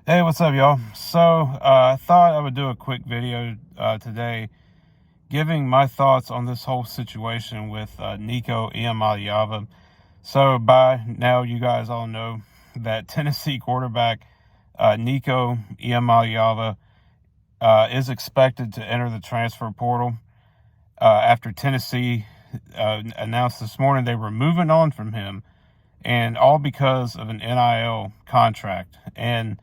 Hey, what's up, y'all? I thought I would do a quick video today giving my thoughts on this whole situation with Nico Yamyava. So by now, you guys all know that Tennessee quarterback Nico Yamyava is expected to enter the transfer portal after Tennessee announced this morning they were moving on from him, and all because of an NIL contract. And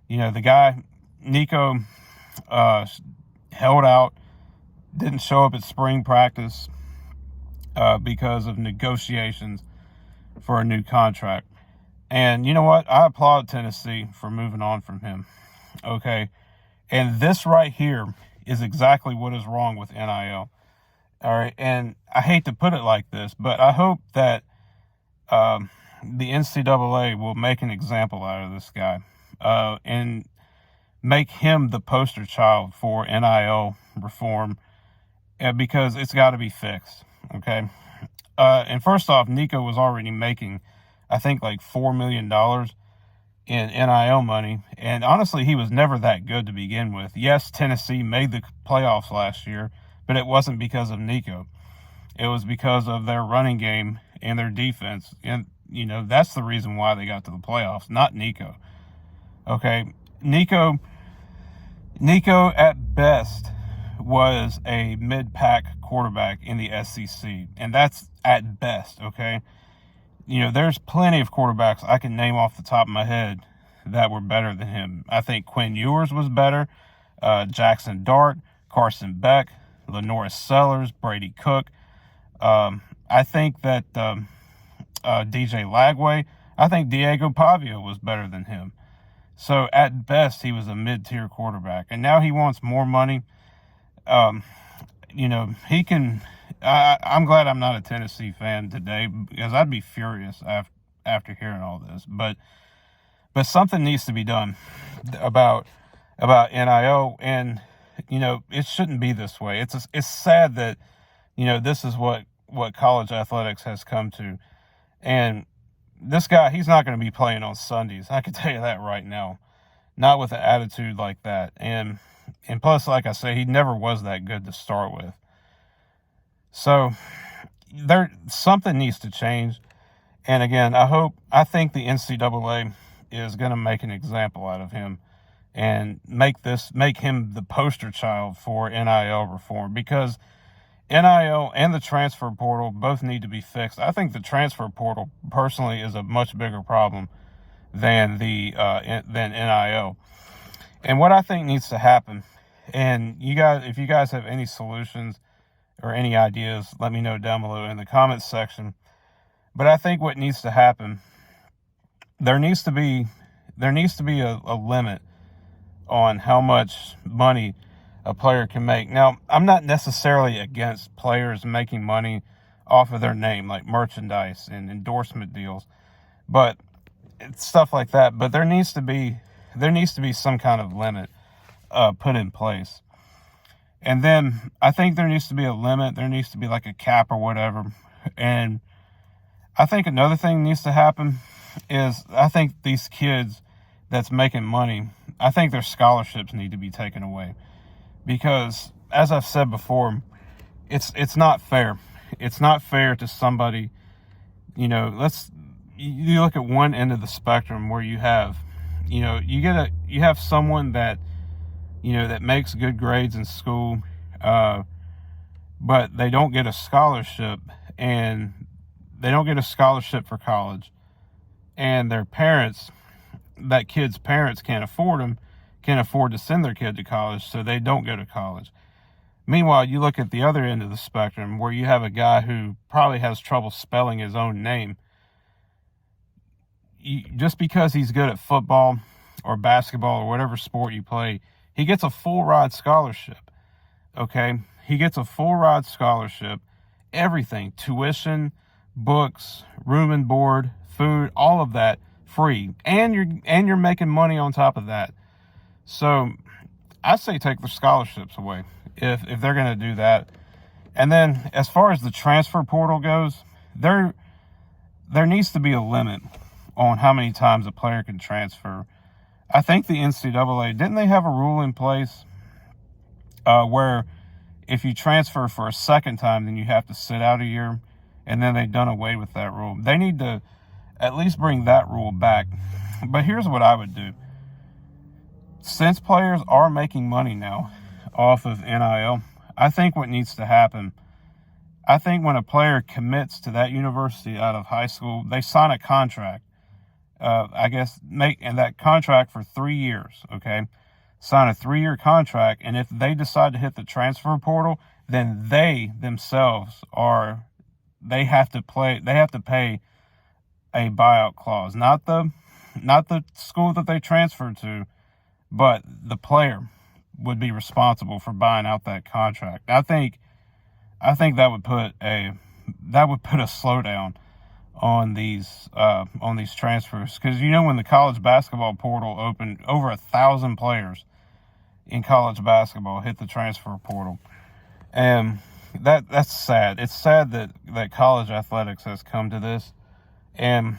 the guy, Nico, held out, didn't show up at spring practice because of negotiations for a new contract. And you know what? I applaud Tennessee for moving on from him. Okay. And this right here is exactly what is wrong with NIL. All right. And I hate to put it like this, but I hope that the NCAA will make an example out of this guy and make him the poster child for NIL reform, because it's got to be fixed. Okay. And first off, Nico was already making, I think, like $4 million in NIL money. And honestly, he was never that good to begin with. Yes, Tennessee made the playoffs last year, but it wasn't because of Nico. It was because of their running game and their defense. And, that's the reason why they got to the playoffs, not Nico. Okay. Nico at best was a mid-pack quarterback in the SEC, and that's at best. Okay. There's plenty of quarterbacks I can name off the top of my head that were better than him. I think Quinn Ewers was better, Jackson Dart, Carson Beck, Lenoris Sellers, Brady Cook. I think that DJ Lagway, I think Diego Pavia was better than him. So at best, he was a mid-tier quarterback, and now he wants more money. He can. I'm glad I'm not a Tennessee fan today, because I'd be furious after hearing all this. But something needs to be done about NIL, and it shouldn't be this way. It's sad that this is what college athletics has come to, and this guy, he's not going to be playing on Sundays. I can tell you that right now. Not with an attitude like that. And plus, like I say, he never was that good to start with. So something needs to change. And again, I think the NCAA is going to make an example out of him and make him the poster child for NIL reform, because NIL and the transfer portal both need to be fixed. I think the transfer portal personally is a much bigger problem than than NIL. And what I think needs to happen, and if you guys have any solutions or any ideas, let me know down below in the comments section. But I think what needs to happen, there needs to be a limit on how much money a player can make. Now, I'm not necessarily against players making money off of their name, like merchandise and endorsement deals, but stuff like that. But there needs to be some kind of limit put in place. And then I think there needs to be a limit. There needs to be like a cap or whatever. And I think another thing needs to happen is, I think these kids that's making money, I think their scholarships need to be taken away. Because, as I've said before, it's not fair. It's not fair to somebody. You look at one end of the spectrum where you have, you have someone that, that makes good grades in school, but they don't get a scholarship, and they don't get a scholarship for college, and their parents, that kid's parents, can't afford to send their kid to college, so they don't go to college. Meanwhile, you look at the other end of the spectrum where you have a guy who probably has trouble spelling his own name. Just because he's good at football or basketball or whatever sport you play, he gets a full ride scholarship. Okay? He gets a full ride scholarship, everything, tuition, books, room and board, food, all of that free. And you're making money on top of that. So I say take the scholarships away if they're going to do that. And then as far as the transfer portal goes, there needs to be a limit on how many times a player can transfer. I think the NCAA, didn't they have a rule in place where if you transfer for a second time, then you have to sit out a year, and then they've done away with that rule. They need to at least bring that rule back. But here's what I would do. Since players are making money now off of NIL, I think what needs to happen, I think when a player commits to that university out of high school, they sign a contract. And that contract for 3 years, okay? Sign a 3-year contract, and if they decide to hit the transfer portal, then they themselves they have to pay a buyout clause. Not the school that they transferred to, but the player would be responsible for buying out that contract. I think that would put a slowdown on these transfers, because when the college basketball portal opened, over 1,000 players in college basketball hit the transfer portal, and that's sad. It's sad that college athletics has come to this, and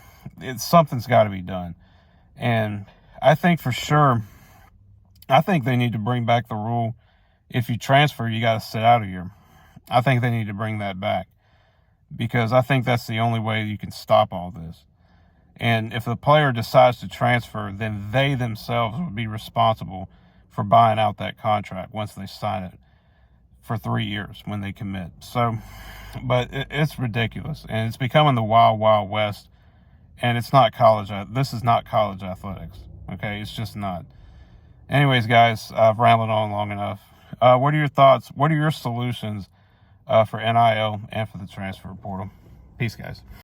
something's got to be done. And I think for sure, I think they need to bring back the rule: if you transfer, you got to sit out a year. I think they need to bring that back, because I think that's the only way you can stop all this. And if the player decides to transfer, then they themselves would be responsible for buying out that contract once they sign it for 3 years when they commit. So, but it's ridiculous, and it's becoming the wild, wild west. And it's not college. This is not college athletics. Okay, it's just not. Anyways, guys, I've rambled on long enough. What are your thoughts? What are your solutions for NIL and for the transfer portal? Peace, guys.